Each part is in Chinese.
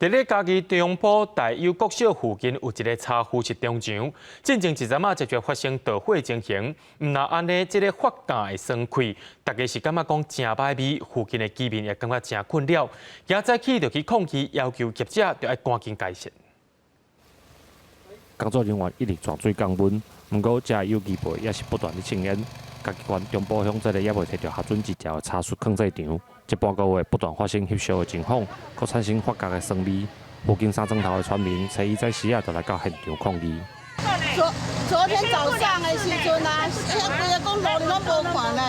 伫咧嘉义中埔大有国小附近有一个茶壶式中场，进前一阵仔就发生盗火情形。毋那安尼，这个发架会酸气，大家是感觉讲真歹味，附近的居民也感觉真困扰。今早起就去抗议，要求业者就要赶紧改善。工作人员一直泉水降温，不过这有机会也是不断的清烟。嘉义县中埔乡这个也未摕到核准执照的茶树放在场，这半个月不断发生吸烧的情况，佮产生发酵的酸味。附近三庄头的村民，初一早时就来到现场抗议。昨天早上的时阵啊，规个讲路你拢无看呢，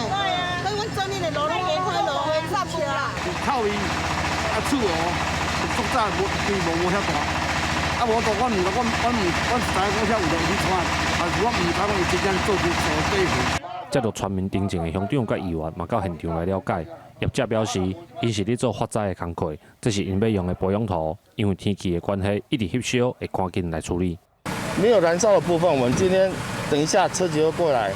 所以阮整理的路拢无看路，煞车啦。靠伊厝哦，足早规模遐大。啊，无大我唔知讲遐有人去穿，但是我唔知讲伊真正做出错对付。接到村民定情的乡长甲议员嘛到现场来了解，业者表示，因是咧做发财的工课，这是因要用的保养图，因为天气的关系，一直吸烧，会赶紧来处理。没有燃烧的部分，我们今天等一下车子会过来，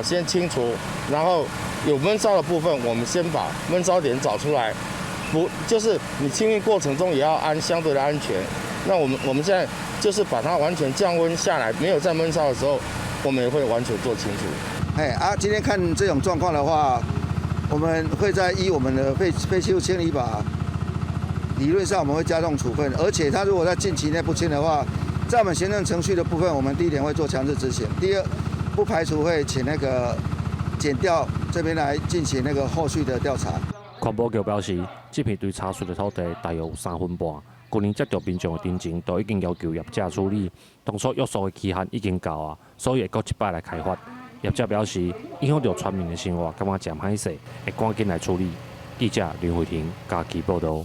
先清除，然后有闷烧的部分，我们先把闷烧点找出来，就是你清运过程中也要相对的安全。那我们现在就是把它完全降温下来，没有在闷烧的时候，我们也会完全做清除。今天看这种状况的话，我们会在依我们的废弃物清理法，理论上我们会加重处分，而且他如果在近期内不清的话，在我们行政程序的部分，我们第一点会做强制执行，第二不排除会请那个检调这边来进行那个后续的调查。环保局表示，这片对茶树的土地大约有3分半。去年接到民众的定情，都已经要求业者处理。当初约束的期限已经到啊，所以会搁一摆来开发。业者表示，影响到村民的生活，感觉真歹势，会赶紧来处理。记者林慧婷，嘉义报道。